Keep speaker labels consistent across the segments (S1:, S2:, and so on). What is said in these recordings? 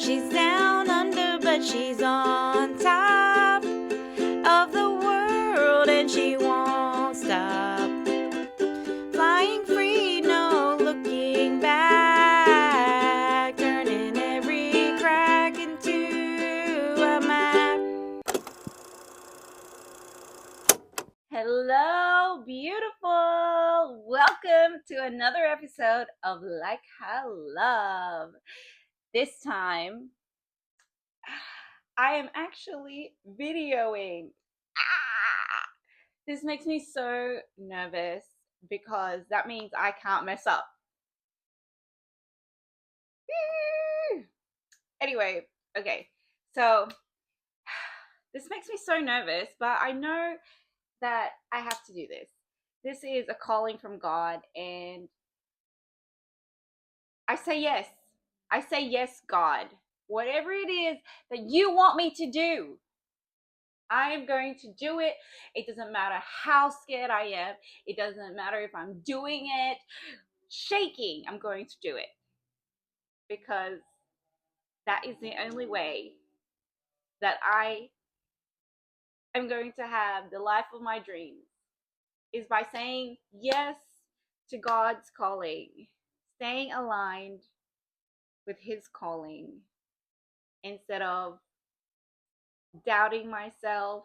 S1: She's down under, but she's on top of the world, and she won't stop. Flying free, no looking back, turning every crack into a map. Hello, beautiful. Welcome to another episode of Likha Love. This time, I am actually videoing. This makes me so nervous because that means I can't mess up. Anyway, okay. So this makes me so nervous, but I know that I have to do this. This is a calling from God, and I say yes. I say yes, God. Whatever it is that you want me to do, I am going to do it. It doesn't matter how scared I am. It doesn't matter if I'm doing it shaking. I'm going to do it. Because that is the only way that I am going to have the life of my dreams, is by saying yes to God's calling, staying aligned with His calling instead of doubting myself,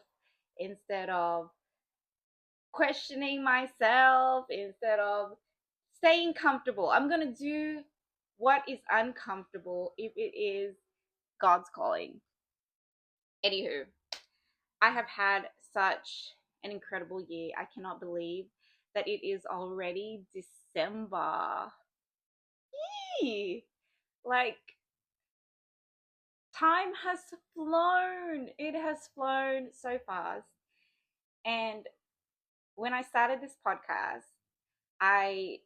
S1: instead of questioning myself, instead of staying comfortable. I'm going to do what is uncomfortable if it is God's calling. Anywho, I have had such an incredible year. I cannot believe that it is already December. Yee! Like, time has flown. It has flown so fast. And when I started this podcast, I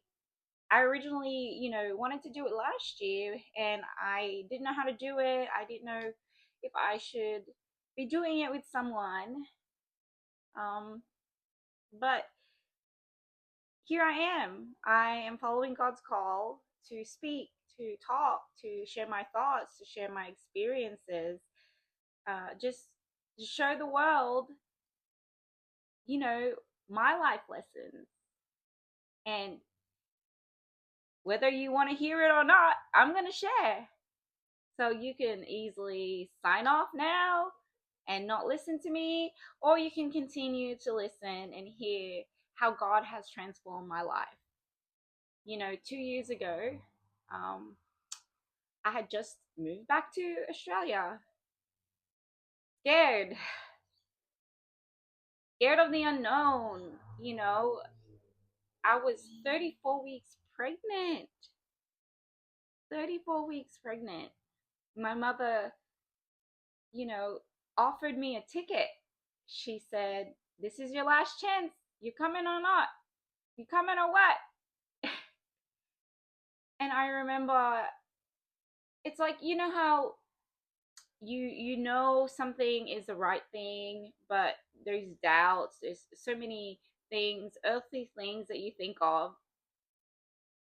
S1: originally, wanted to do it last year, and I didn't know how to do it. I didn't know if I should be doing it with someone. But here I am. I am following God's call to speak, to talk, to share my thoughts, to share my experiences, just to show the world, my life lessons. And whether you want to hear it or not, I'm going to share. So you can easily sign off now and not listen to me, or you can continue to listen and hear how God has transformed my life. 2 years ago, I had just moved back to Australia. Scared of the unknown. I was 34 weeks pregnant. 34 weeks pregnant. My mother, offered me a ticket. She said, "This is your last chance. You coming or not? You coming or what?" And I remember, it's like, how you know something is the right thing, but there's doubts. There's so many things, earthly things that you think of.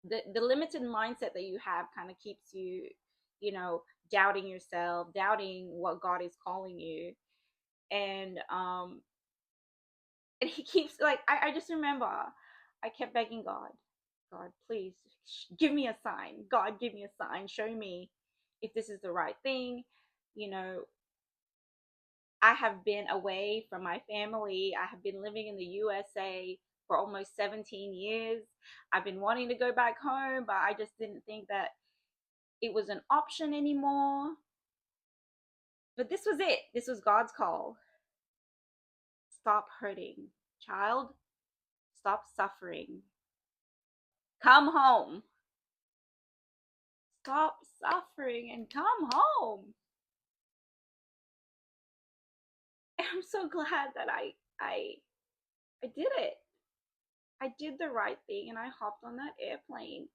S1: The limited mindset that you have kind of keeps you, doubting yourself, doubting what God is calling you. And and he keeps, like, I just remember I kept begging God, please give me a sign. God, give me a sign. Show me if this is the right thing. I have been away from my family. I have been living in the USA for almost 17 years. I've been wanting to go back home, but I just didn't think that it was an option anymore. But this was it. This was God's call. Stop hurting, child. Stop suffering. Come home. Stop suffering and come home. And I'm so glad that I did it. I did the right thing, and I hopped on that airplane.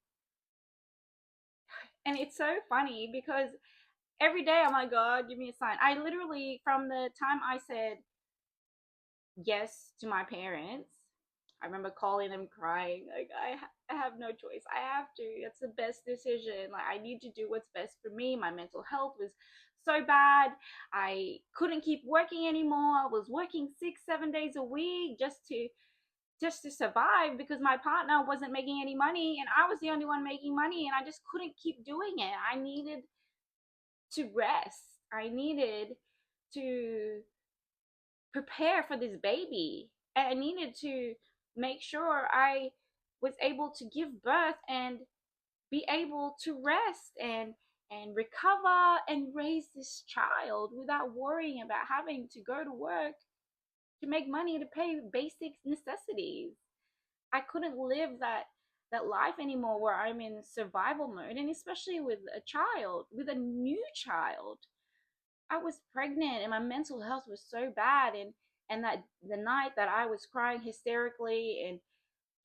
S1: And it's so funny because every day I'm like, God, give me a sign. I literally, from the time I said yes to my parents, I remember calling them crying. Like, I have no choice. I have to. It's the best decision. Like, I need to do what's best for me. My mental health was so bad. I couldn't keep working anymore. I was working 6, 7 days a week just to survive because my partner wasn't making any money and I was the only one making money and I just couldn't keep doing it. I needed to rest. I needed to prepare for this baby. And I needed to make sure I was able to give birth and be able to rest and recover and raise this child without worrying about having to go to work to make money to pay basic necessities. I couldn't live that life anymore where I'm in survival mode, and especially with a child, with a new child. I was pregnant and my mental health was so bad, and that the night that I was crying hysterically and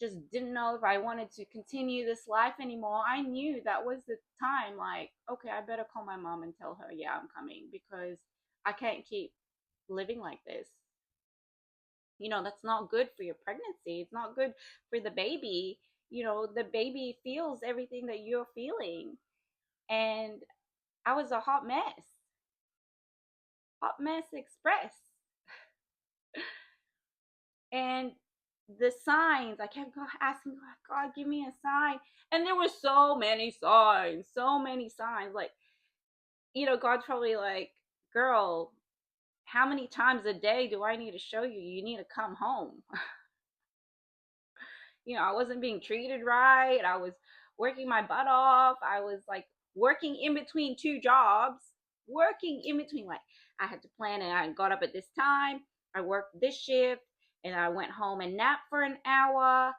S1: just didn't know if I wanted to continue this life anymore, I knew that was the time, like, okay, I better call my mom and tell her, yeah, I'm coming, because I can't keep living like this. That's not good for your pregnancy. It's not good for the baby. The baby feels everything that you're feeling. And I was a hot mess express. And the signs, I kept asking God, give me a sign. And there were so many signs, so many signs. Like, God's probably like, girl, how many times a day do I need to show you? You need to come home. I wasn't being treated right. I was working my butt off. I was like working in between two jobs, working in between. Like, I had to plan, and I got up at this time. I worked this shift, and I went home and napped for an hour,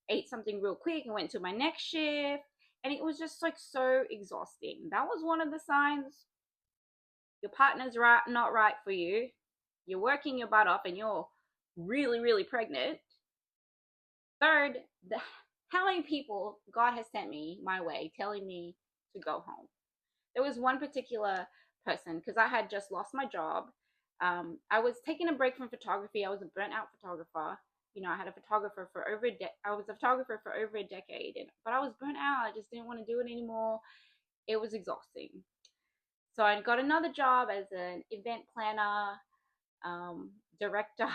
S1: ate something real quick, and went to my next shift. And it was just like so exhausting. That was one of the signs your partner's not right for you. You're working your butt off, and you're really, really pregnant. Third, how many people God has sent me my way telling me to go home. There was one particular person, because I had just lost my job. I was taking a break from photography. I was a burnt out photographer. I had a photographer for over I was a photographer for over a decade, but I was burnt out. I just didn't want to do it anymore. It was exhausting. So I got another job as an event planner, director,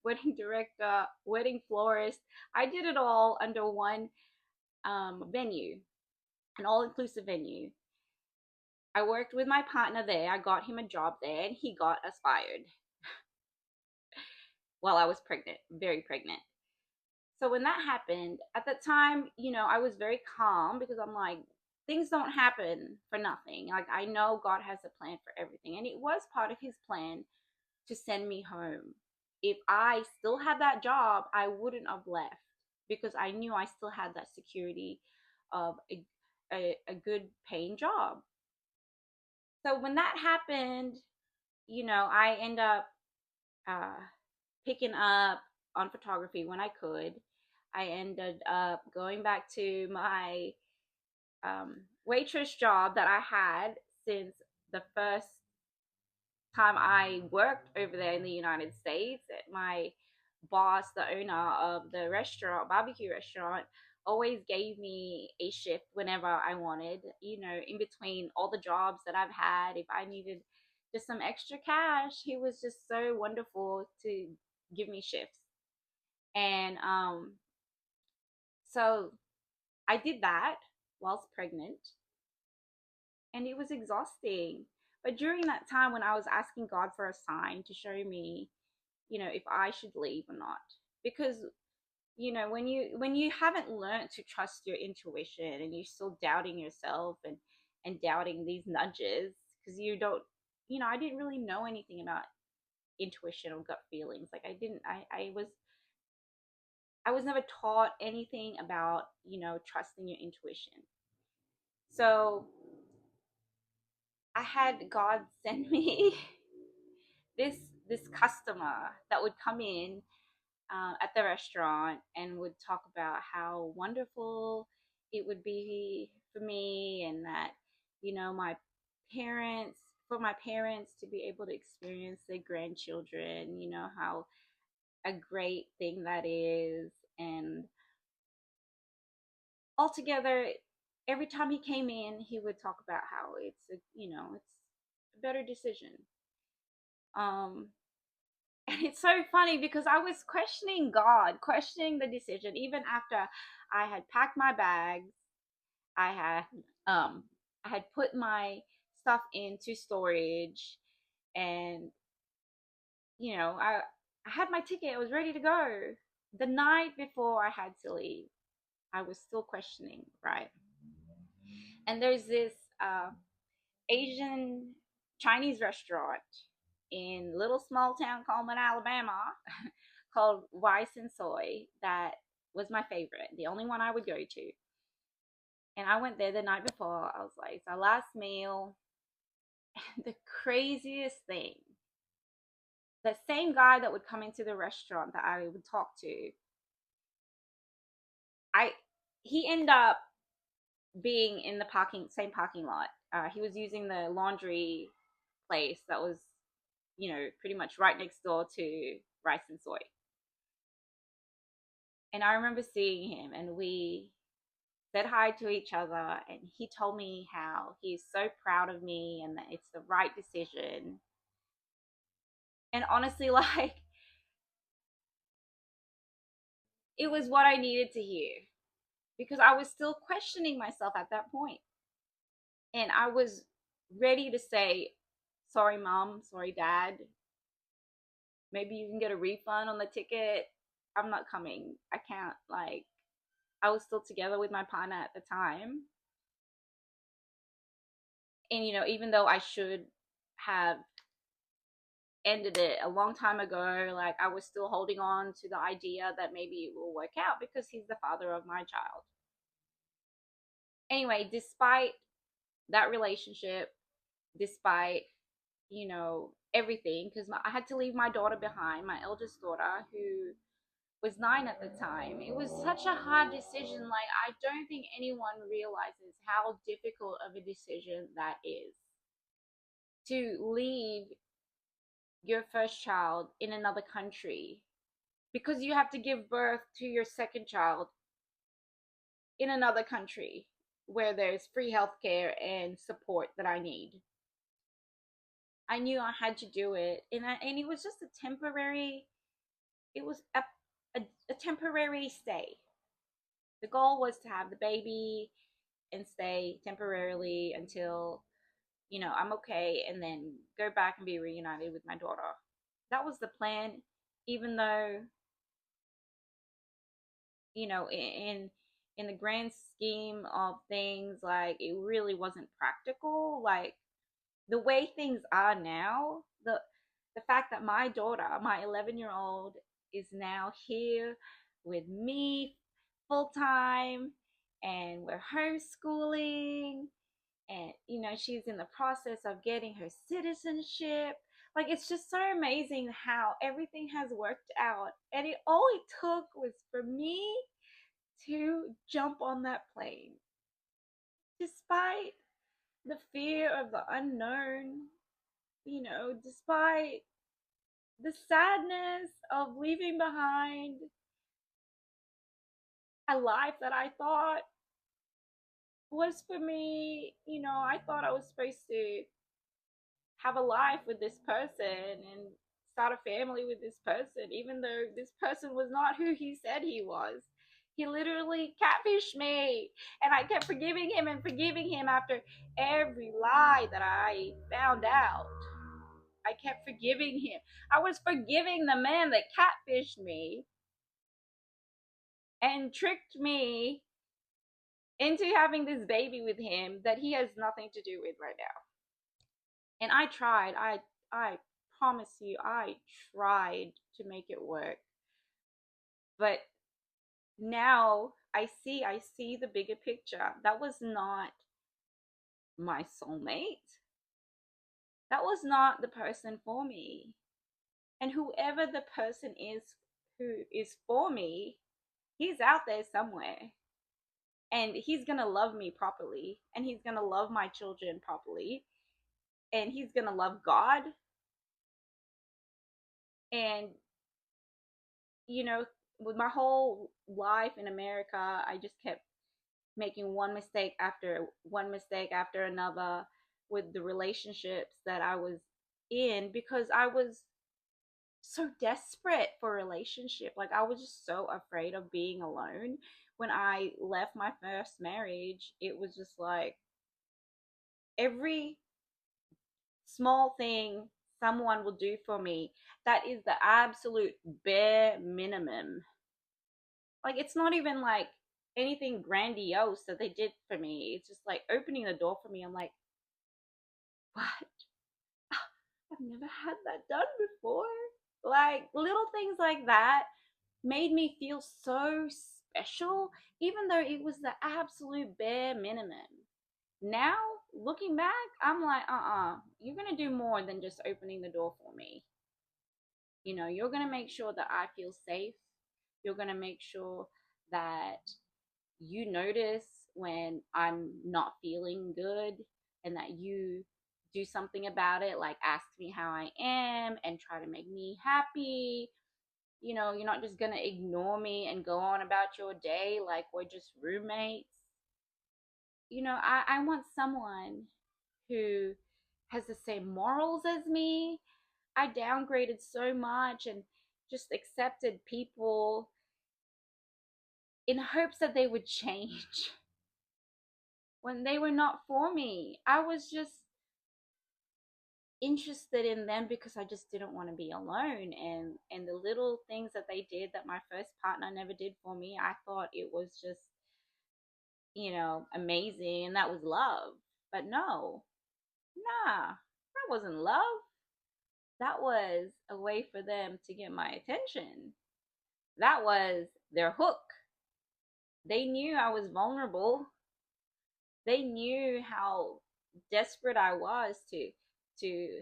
S1: wedding director, wedding florist. I did it all under one venue, an all-inclusive venue. I worked with my partner there. I got him a job there, and he got us fired while I was pregnant, very pregnant. So when that happened, at that time, I was very calm because I'm like, things don't happen for nothing. Like, I know God has a plan for everything, and it was part of his plan to send me home. If I still had that job, I wouldn't have left because I knew I still had that security of a good paying job. So when that happened, I end up uh, picking up on photography when I could. I ended up going back to my waitress job that I had since the first time I worked over there in the United States. My boss, the owner of the restaurant, barbecue restaurant, always gave me a shift whenever I wanted, in between all the jobs that I've had. If I needed just some extra cash, he was just so wonderful to give me shifts. And so I did that whilst pregnant, and it was exhausting. But during that time when I was asking God for a sign to show me, if I should leave or not, because when you haven't learned to trust your intuition and you're still doubting yourself and doubting these nudges because you don't, I didn't really know anything about intuition or gut feelings. Like, I was never taught anything about trusting your intuition. So I had God send me this this customer that would come in at the restaurant and would talk about how wonderful it would be for me, and that my parents for my parents to be able to experience their grandchildren, how a great thing that is. And altogether, every time he came in, he would talk about how it's a better decision. Um, and it's so funny because I was questioning God, questioning the decision, even after I had packed my bags. I had um I had put my stuff into storage, and I had my ticket. I was ready to go. The night before I had to leave, I was still questioning, right? And there's this uh, Asian Chinese restaurant in little small town Coleman, Alabama, called Rice and Soy that was my favorite, the only one I would go to. And I went there the night before. I was like, it's our last meal. The craziest thing, the same guy that would come into the restaurant that I would talk to, I he ended up being in the same parking lot. He was using the laundry place that was, pretty much right next door to Rice and Soy. And I remember seeing him, and we said hi to each other, and he told me how he's so proud of me and that it's the right decision. And honestly, like, it was what I needed to hear because I was still questioning myself at that point. And I was ready to say, sorry, mom, sorry, dad. Maybe you can get a refund on the ticket. I'm not coming. I can't. Like, I was still together with my partner at the time. And, even though I should have ended it a long time ago, like, I was still holding on to the idea that maybe it will work out because he's the father of my child. Anyway, despite that relationship, despite, everything, because I had to leave my daughter behind, my eldest daughter, who was 9 at the time. It was such a hard decision. Like, I don't think anyone realizes how difficult of a decision that is, to leave your first child in another country because you have to give birth to your second child in another country where there's free healthcare and support that I need. I knew I had to do it, and it was just a temporary. It was a temporary stay. The goal was to have the baby and stay temporarily until, I'm okay, and then go back and be reunited with my daughter. That was the plan, even though, in the grand scheme of things, like, it really wasn't practical. Like, the way things are now, the fact that my daughter, my 11-year-old, is now here with me full time, and we're homeschooling, and she's in the process of getting her citizenship. Like, it's just so amazing how everything has worked out, and all it took was for me to jump on that plane despite the fear of the unknown, despite the sadness of leaving behind a life that I thought was for me. I thought I was supposed to have a life with this person and start a family with this person, even though this person was not who he said he was. He literally catfished me, and I kept forgiving him and forgiving him after every lie that I found out. I kept forgiving him. I was forgiving the man that catfished me and tricked me into having this baby with him that he has nothing to do with right now. And I tried. I promise you, I tried to make it work. But now I see the bigger picture. That was not my soulmate. That was not the person for me. And whoever the person is who is for me, he's out there somewhere. And he's going to love me properly, and he's going to love my children properly, and he's going to love God. And, with my whole life in America, I just kept making one mistake after another with the relationships that I was in, because I was so desperate for a relationship. Like, I was just so afraid of being alone. When I left my first marriage, it was just like every small thing someone will do for me, that is the absolute bare minimum. Like, it's not even like anything grandiose that they did for me. It's just like opening the door for me. I'm like, what? I've never had that done before. Like, little things like that made me feel so special, even though it was the absolute bare minimum. Now, looking back, I'm like, you're gonna do more than just opening the door for me. You're gonna make sure that I feel safe. You're gonna make sure that you notice when I'm not feeling good, and that you do something about it, like ask me how I am and try to make me happy. You're not just gonna ignore me and go on about your day like we're just roommates. I want someone who has the same morals as me. I downgraded so much and just accepted people in hopes that they would change when they were not for me. I was just interested in them because I just didn't want to be alone, and the little things that they did that my first partner never did for me, I thought it was just, amazing, and that was love. But no, nah, that wasn't love. That was a way for them to get my attention. That was their hook. They knew I was vulnerable. They knew how desperate I was to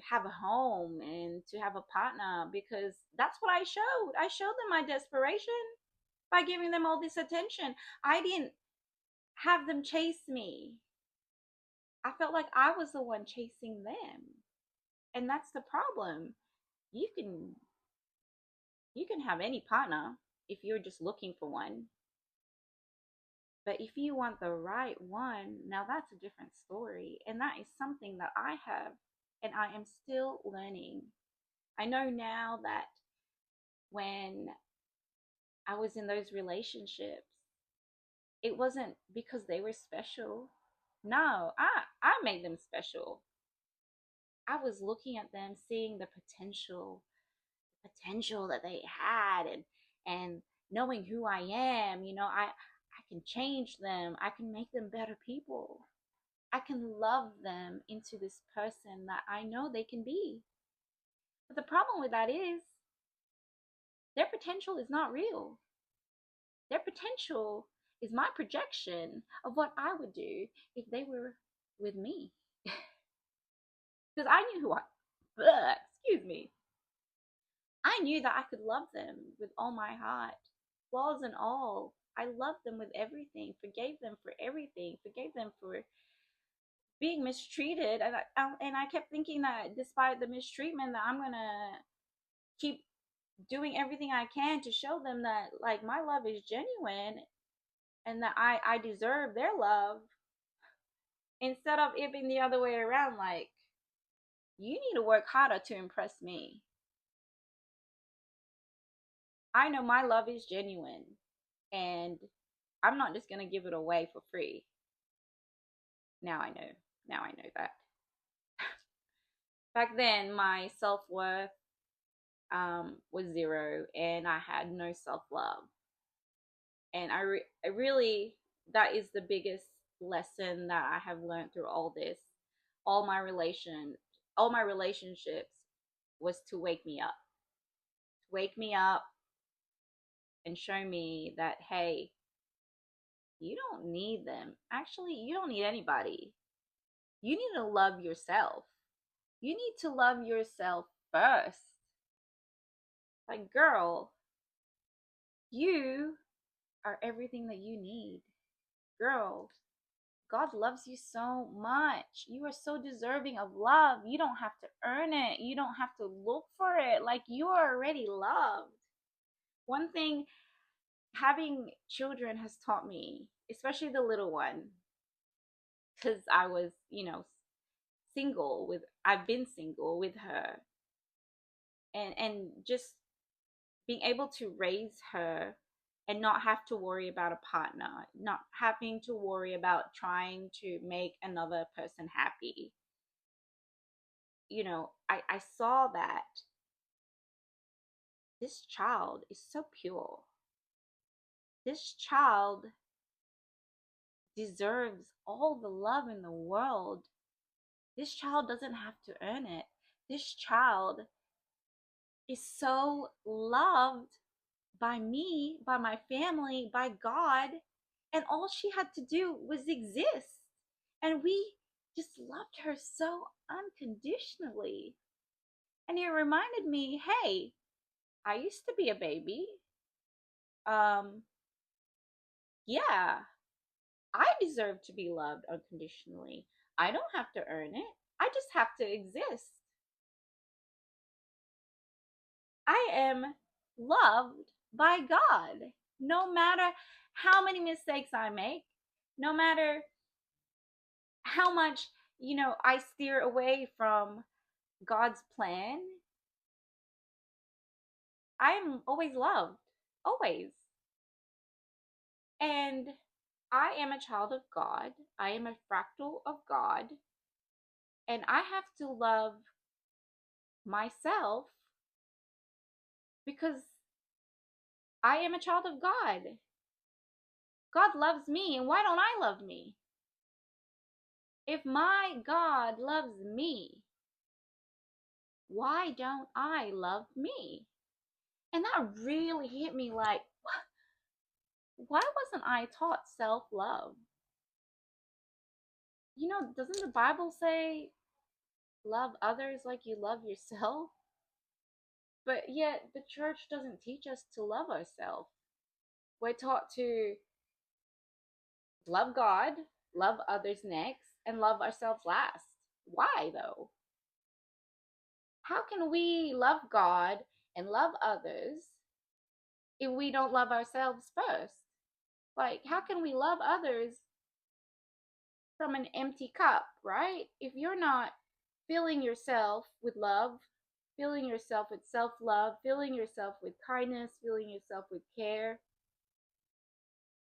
S1: have a home and to have a partner, because that's what I showed. I showed them my desperation by giving them all this attention. I didn't have them chase me. I felt like I was the one chasing them. And that's the problem. You can you can have any partner if you're just looking for one. But if you want the right one, now that's a different story. And that is something that I have and I am still learning. I know now that when I was in those relationships, it wasn't because they were special. No, I made them special. I was looking at them, seeing the potential that they had, and knowing who I am. I can change them. I can make them better people. I can love them into this person that I know they can be. But the problem with that is their potential is not real. Their potential is my projection of what I would do if they were with me. Because I knew who excuse me. I knew that I could love them with all my heart, flaws and all. I loved them with everything, forgave them for everything, forgave them for being mistreated, and I kept thinking that despite the mistreatment, that I'm gonna keep doing everything I can to show them that, like, my love is genuine and that I deserve their love, instead of it being the other way around, like, you need to work harder to impress me. I know my love is genuine, and I'm not just gonna give it away for free. Now I know. Now I know that. Back then, my self-worth was zero, and I had no self-love. And I really, that is the biggest lesson that I have learned through all this. All my relation, all my relationships was to wake me up and show me that, hey, you don't need them. Actually, you don't need anybody. You need to love yourself. You need to love yourself first. Like, girl, you are everything that you need. Girl, God loves you so much. You are so deserving of love. You don't have to earn it. You don't have to look for it. Like, you are already loved. One thing having children has taught me, especially the little one, because I was, I've been single with her, and just being able to raise her and not have to worry about a partner, not having to worry about trying to make another person happy. I saw that this child is so pure. This child deserves all the love in the world. This child doesn't have to earn it. This child is so loved by me, by my family, by God. And all she had to do was exist. And we just loved her so unconditionally. And it reminded me, hey, I used to be a baby. Um, yeah, I deserve to be loved unconditionally. I don't have to earn it. I just have to exist. I am loved by God. No matter how many mistakes I make, no matter how much, I steer away from God's plan, I am always loved. Always. And I am a child of God. I am a fractal of God. And I have to love myself because I am a child of God. God loves me, and why don't I love me? If my God loves me, why don't I love me? And that really hit me like, why wasn't I taught self love? Doesn't the Bible say love others like you love yourself? But yet, the church doesn't teach us to love ourselves. We're taught to love God, love others next, and love ourselves last. Why, though? How can we love God and love others if we don't love ourselves first? Like, how can we love others from an empty cup, right? If you're not filling yourself with love, filling yourself with self love, filling yourself with kindness, filling yourself with care,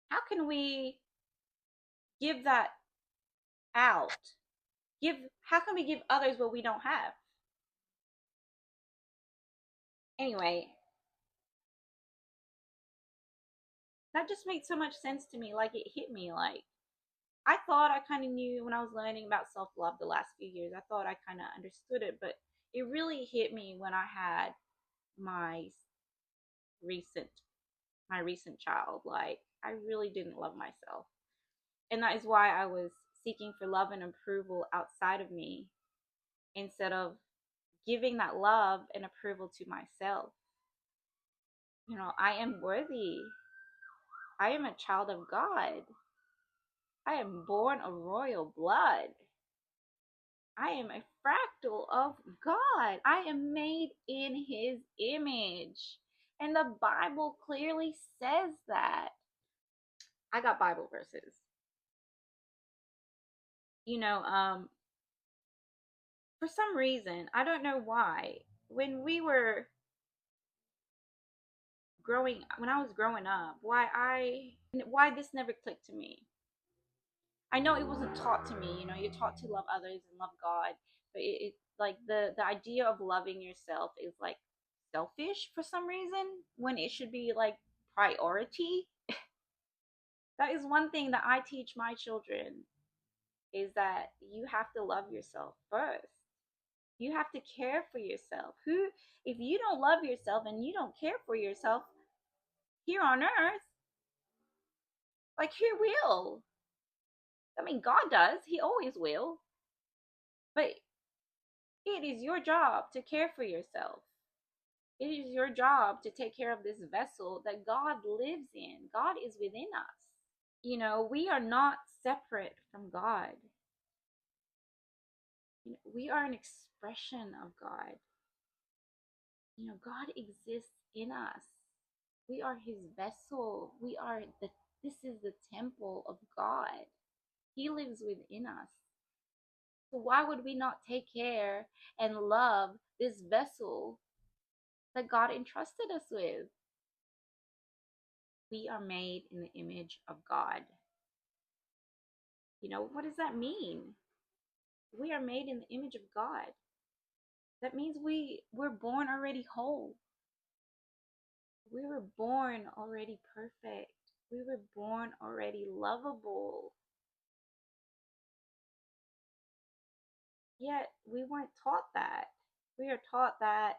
S1: how can we give that out? How can we give others what we don't have? Anyway, that just made so much sense to me. Like, it hit me. Like, I thought I kind of knew when I was learning about self love the last few years. I thought I kind of understood it, but it really hit me when I had my recent my recent child. Like, I really didn't love myself. And that is why I was seeking for love and approval outside of me instead of giving that love and approval to myself. I am worthy. I am a child of God. I am born of royal blood. I am a fractal of God. I am made in his image. And the Bible clearly says that. I got Bible verses. You know, um, for some reason, I don't know why, when I was growing up, why this never clicked to me. I know it wasn't taught to me. You're taught to love others and love God, but it like the idea of loving yourself is like selfish for some reason when it should be like priority. That is one thing that I teach my children is that you have to love yourself first. You have to care for yourself. If you don't love yourself and you don't care for yourself here on earth, like, who will? I mean, God does. He always will. But it is your job to care for yourself. It is your job to take care of this vessel that God lives in. God is within us. We are not separate from God. We are an expression of God. God exists in us. We are his vessel. This is the temple of God. He lives within us. So why would we not take care and love this vessel that God entrusted us with? We are made in the image of God. What does that mean? We are made in the image of God. That means we're born already whole. We were born already perfect. We were born already lovable. Yet we weren't taught that. We are taught that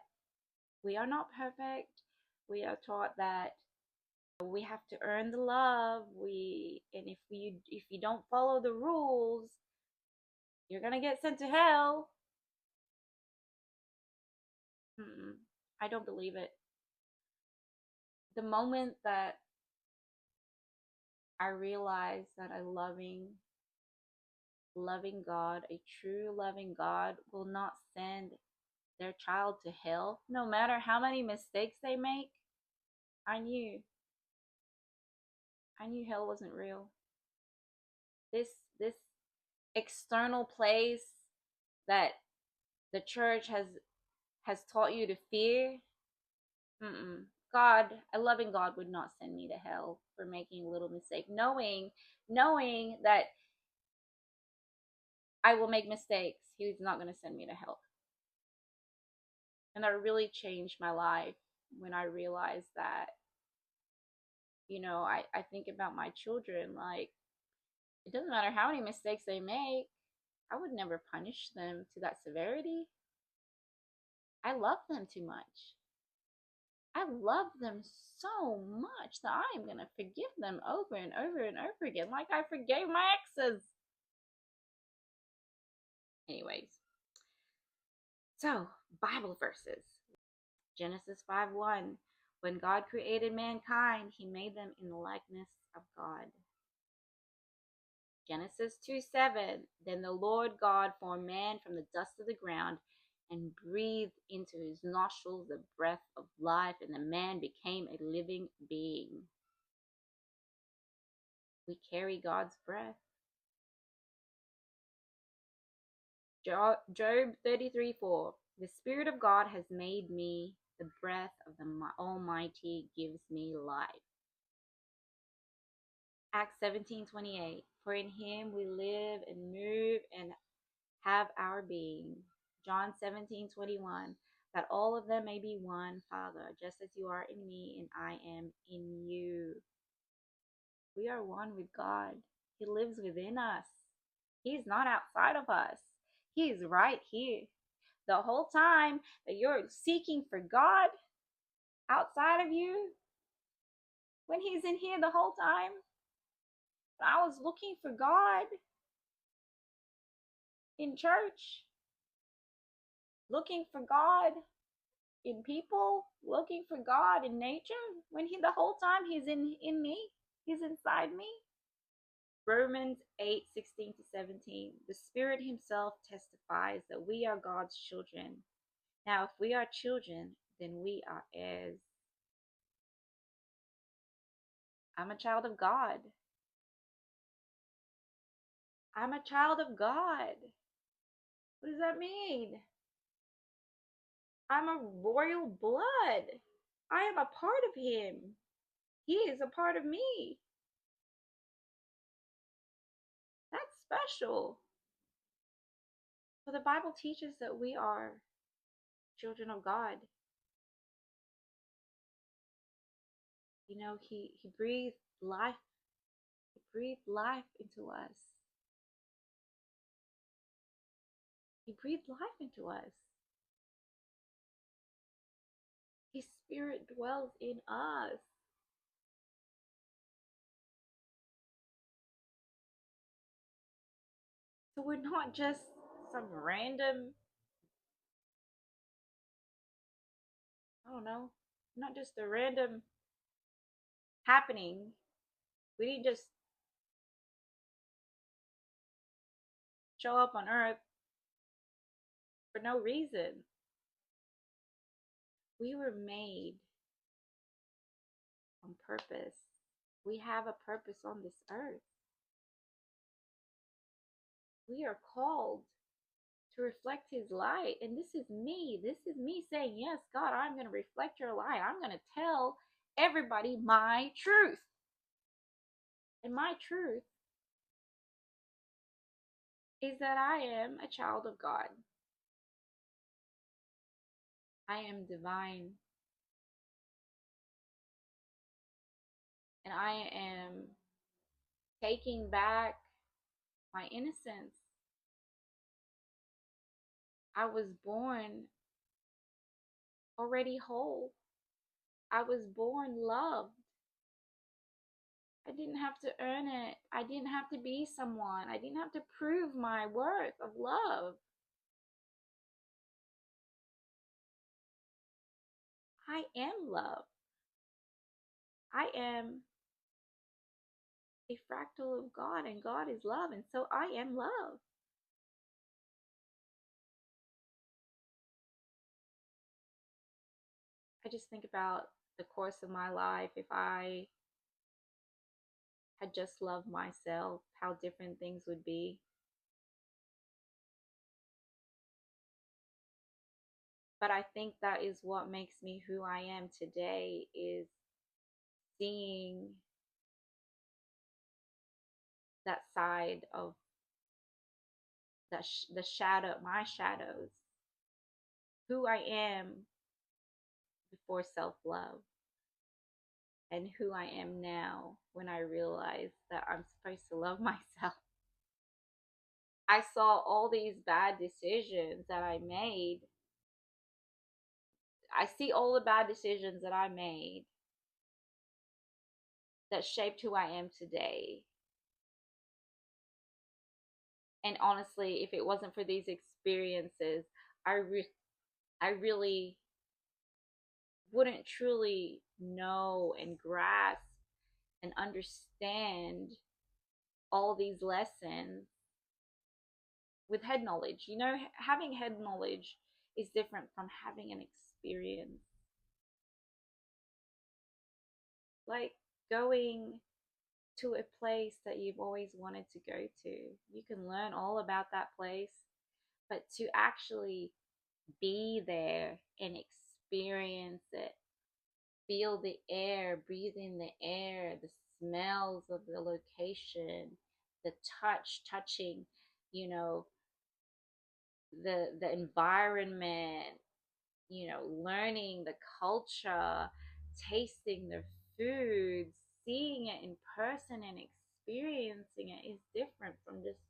S1: we are not perfect. We are taught that we have to earn the love. If you don't follow the rules, you're gonna get sent to hell. I don't believe it. The moment that I realized that a loving God, a true loving God, will not send their child to hell, no matter how many mistakes they make, I knew. I knew hell wasn't real. This external place that the church has taught you to fear. God, a loving God would not send me to hell for making a little mistake, knowing that I will make mistakes. He's not going to send me to hell. And that really changed my life when I realized that. I think about my children, like, it doesn't matter how many mistakes they make, I would never punish them to that severity. I love them too much. I love them so much that I am going to forgive them over and over and over again, like I forgave my exes. Anyways, so Bible verses. Genesis 5:1. When God created mankind, he made them in the likeness of God. Genesis 2:7. Then the Lord God formed man from the dust of the ground and breathed into his nostrils the breath of life, and the man became a living being. We carry God's breath. Job 33:4. The Spirit of God has made me. The breath of the Almighty gives me life. Acts 17:28. For in him we live and move and have our being. John 17:21. That all of them may be one, Father, just as you are in me and I am in you. We are one with God. He lives within us. He's not outside of us. He's right here. The whole time that you're seeking for God outside of you, when he's in here the whole time, I was looking for God in church, looking for God in people, looking for God in nature, when the whole time he's in me, he's inside me. Romans 8:16-17. The Spirit himself testifies that we are God's children. Now, if we are children, then we are heirs. I'm a child of God. I'm a child of God. What does that mean? I'm a royal blood. I am a part of him. He is a part of me. That's special. So the Bible teaches that we are children of God. He breathed life. He breathed life into us. He breathed life into us. His Spirit dwells in us. So we're not just some random, I don't know, not just a random happening. We didn't just show up on earth for no reason. We were made on purpose. We have a purpose on this earth. We are called to reflect his light. And this is me. This is me saying, yes, God, I'm going to reflect your light. I'm going to tell everybody my truth. And my truth is that I am a child of God. I am divine. And I am taking back my innocence. I was born already whole. I was born loved. I didn't have to earn it. I didn't have to be someone. I didn't have to prove my worth of love. I am love. I am a fractal of God, and God is love, and so I am love. I just think about the course of my life. If I had just loved myself, how different things would be. But I think that is what makes me who I am today, is seeing that side of the shadow, my shadows, who I am before self-love, and who I am now when I realize that I'm supposed to love myself. I saw all these bad decisions that I made. I see all the bad decisions that I made that shaped who I am today. And honestly, if it wasn't for these experiences, I really wouldn't truly know and grasp and understand all these lessons with head knowledge. You know, having head knowledge is different from having an experience. Like going to a place that you've always wanted to go to. You can learn all about that place, but to actually be there and experience it, feel the air, breathe in the air, the smells of the location, the touching, you know, the environment, you know, learning the culture, tasting the food, seeing it in person and experiencing it is different from just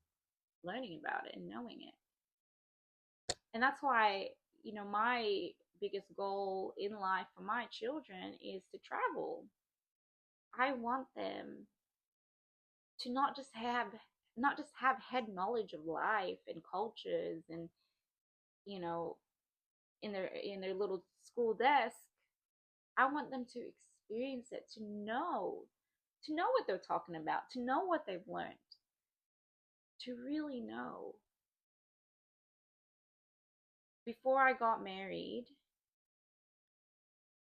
S1: learning about it and knowing it. And that's why, you know, my biggest goal in life for my children is to travel. I want them to not just have head knowledge of life and cultures and, you know, in their little school desk. I want them to experience it, to know what they're talking about, to know what they've learned, to really know. Before I got married,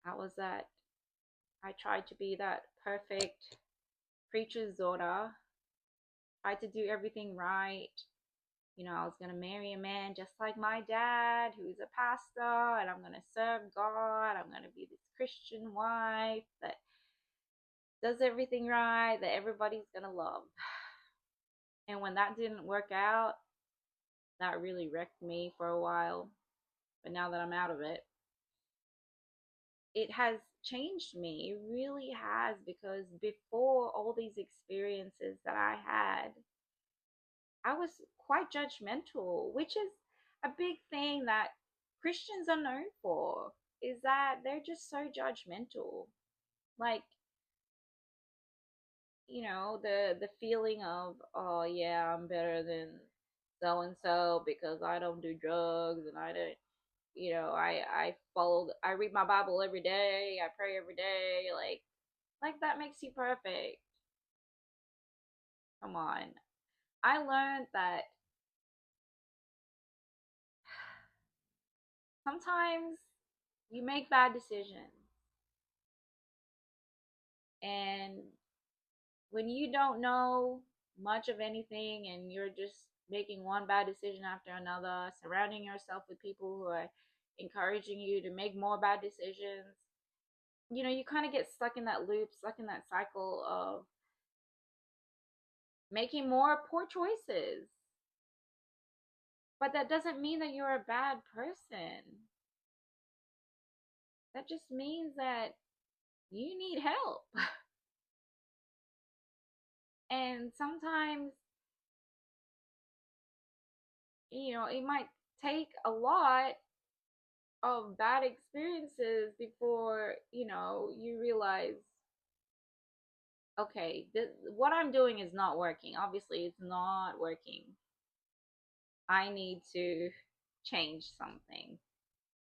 S1: I was that I tried to be that perfect preacher's daughter, tried to do everything right. You know, I was going to marry a man just like my dad, who's a pastor, and I'm going to serve God. I'm going to be this Christian wife that does everything right, that everybody's going to love. And when that didn't work out, that really wrecked me for a while. But now that I'm out of it, it has changed me. It really has, because before all these experiences that I had, I was quite judgmental, which is a big thing that Christians are known for, is that they're just so judgmental. Like, you know, the feeling of, oh yeah, I'm better than so and so because I don't do drugs, and I don't, you know, I read my Bible every day, I pray every day, like that makes you perfect. Come on. I learned that sometimes you make bad decisions, And when you don't know much of anything and you're just making one bad decision after another, surrounding yourself with people who are encouraging you to make more bad decisions, you kind of get stuck in that loop, stuck in that cycle of making more poor choices. But that doesn't mean that you're a bad person. That just means that you need help. And sometimes, it might take a lot of bad experiences before, you realize, okay, what I'm doing is not working. Obviously, it's not working. I need to change something,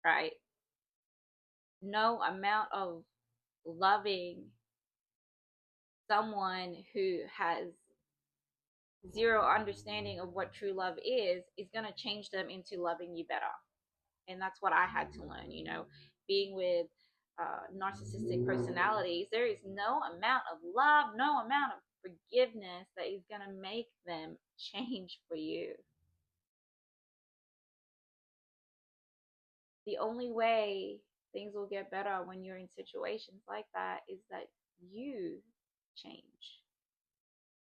S1: right? No amount of loving someone who has zero understanding of what true love is going to change them into loving you better. And that's what I had to learn, being with narcissistic personalities. There is no amount of love, no amount of forgiveness that is going to make them change for you. The only way things will get better when you're in situations like that is that you change.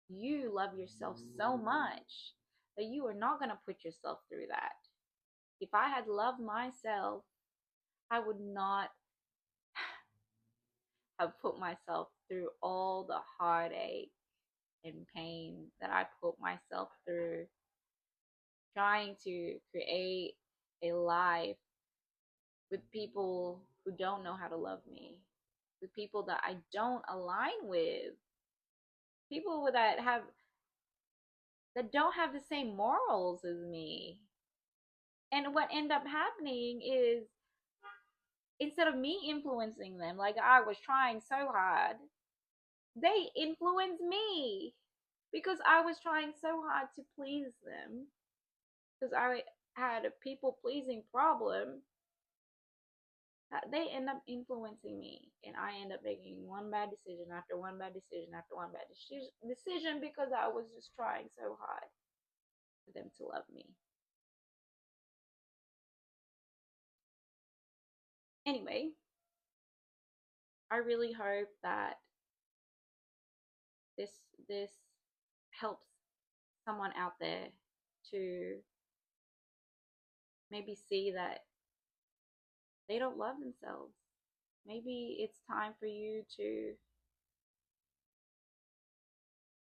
S1: You love yourself so much that you are not going to put yourself through that. If I had loved myself, I would not have put myself through all the heartache and pain that I put myself through trying to create a life with people who don't know how to love me, with people that I don't align with, people that don't have the same morals as me. And what ended up happening is, instead of me influencing them like I was trying so hard, they influenced me because I was trying so hard to please them. Because I had a people pleasing problem, they end up influencing me. And I end up making one bad decision after one bad decision after one bad decision because I was just trying so hard for them to love me. Anyway, I really hope that this helps someone out there to maybe see that they don't love themselves. Maybe it's time for you to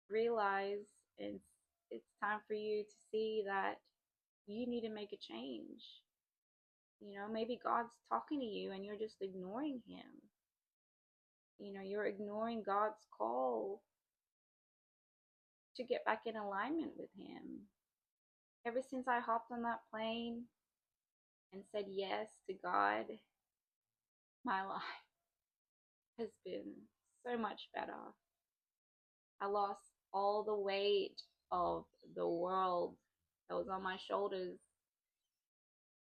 S1: realize, and it's time for you to see that you need to make a change. Maybe God's talking to you and you're just ignoring him. You're ignoring God's call to get back in alignment with him. Ever since I hopped on that plane and said yes to God, my life has been so much better. I lost all the weight of the world that was on my shoulders.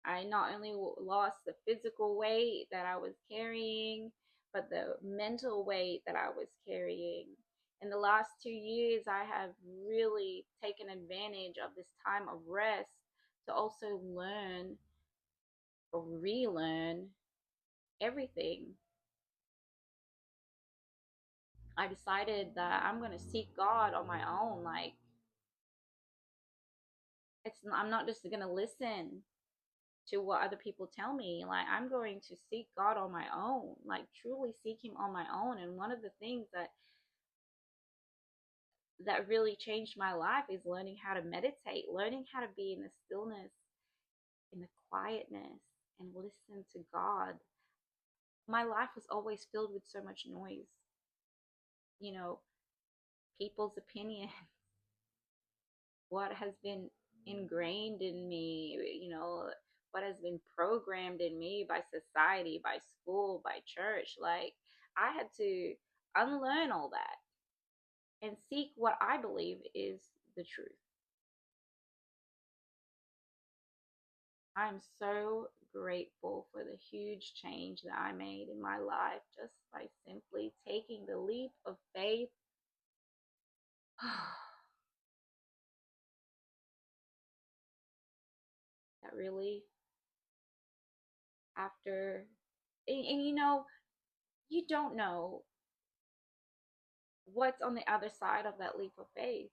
S1: I not only lost the physical weight that I was carrying, but the mental weight that I was carrying. In the last 2 years, I have really taken advantage of this time of rest to also learn or relearn everything. I decided that I'm going to seek God on my own. Like, I'm not just going to listen to what other people tell me. Like, I'm going to seek God on my own, like truly seek him on my own. And one of the things that really changed my life is learning how to meditate, learning how to be in the stillness, in the quietness, and listen to God. My life was always filled with so much noise, you know, people's opinion, what has been ingrained in me, what has been programmed in me by society, by school, by church. Like, I had to unlearn all that and seek what I believe is the truth. I'm so grateful for the huge change that I made in my life just by simply taking the leap of faith. That really, after, and you know, you don't know what's on the other side of that leap of faith,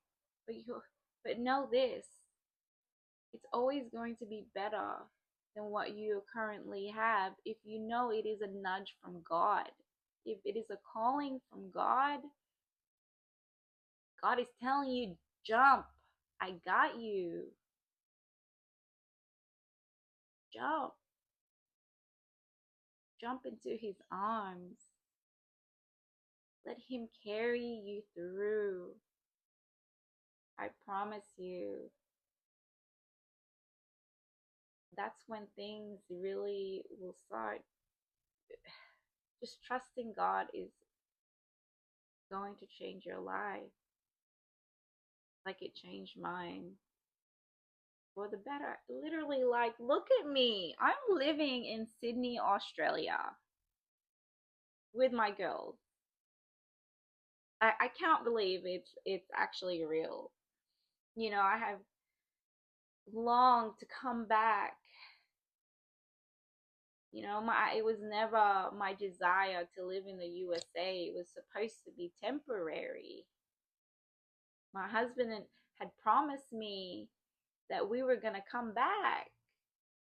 S1: but know this, it's always going to be better than what you currently have if you know it is a nudge from God. If it is a calling from God, God is telling you, jump. I got you. Jump. Jump into his arms. Let him carry you through. I promise you, that's when things really will start. Just trusting God is going to change your life like it changed mine for the better. Literally, like, look at me. I'm living in Sydney, Australia with my girls. I can't believe it's actually real. You know, I have longed to come back. You know, it was never my desire to live in the USA. It was supposed to be temporary. My husband had promised me that we were going to come back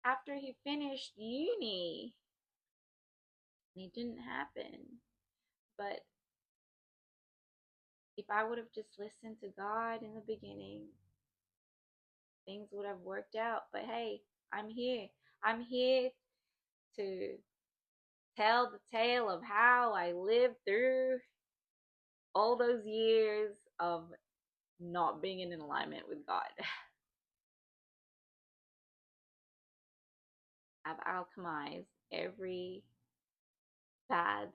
S1: after he finished uni. And it didn't happen. But if I would have just listened to God in the beginning, things would have worked out. But hey, I'm here. I'm here to tell the tale of how I lived through all those years of not being in alignment with God. I've alchemized every bad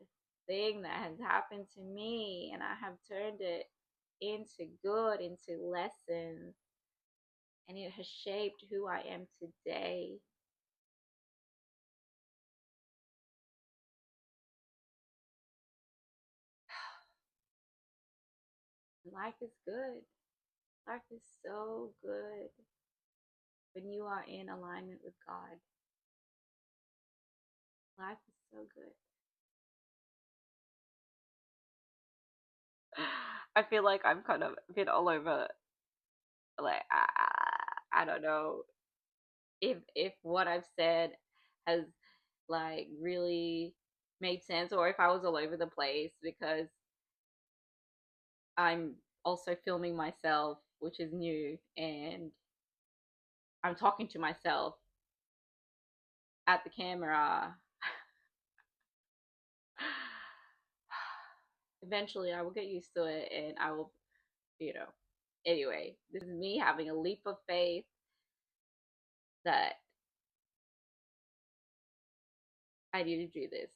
S1: thing that has happened to me, and I have turned it into good, into lessons, and it has shaped who I am today. Life is good. Life is so good when you are in alignment with God. Life is so good. I feel like I've kind of been all over. Like I don't know if what I've said has like really made sense, or if I was all over the place, because I'm also filming myself, which is new, and I'm talking to myself at the camera. Eventually, I will get used to it, and I will, you know. Anyway, this is me having a leap of faith that I need to do this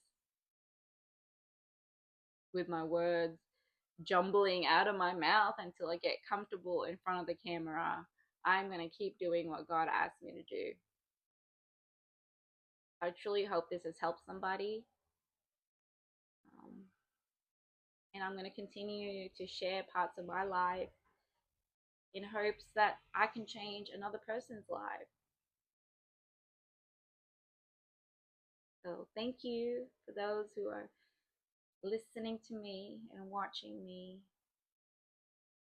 S1: with my words jumbling out of my mouth until I get comfortable in front of the camera. I'm going to keep doing what God asked me to do. I truly hope this has helped somebody. And I'm going to continue to share parts of my life in hopes that I can change another person's life. So thank you for those who are listening to me and watching me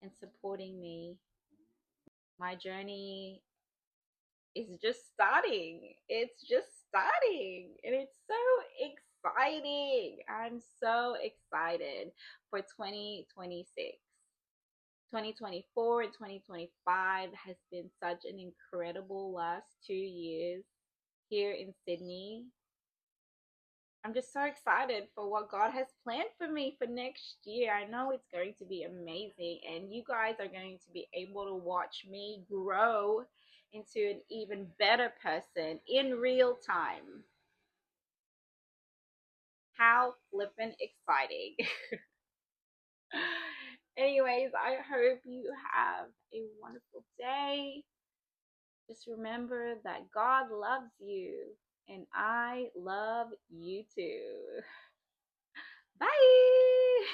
S1: and supporting me. My journey is just starting. It's just starting. And it's so exciting. I'm so excited for 2026. 2024 and 2025 has been such an incredible last 2 years here in Sydney. I'm just so excited for what God has planned for me for next year. I know it's going to be amazing, and you guys are going to be able to watch me grow into an even better person in real time. How flippin' exciting! Anyways, I hope you have a wonderful day. Just remember that God loves you. And I love you too. Bye.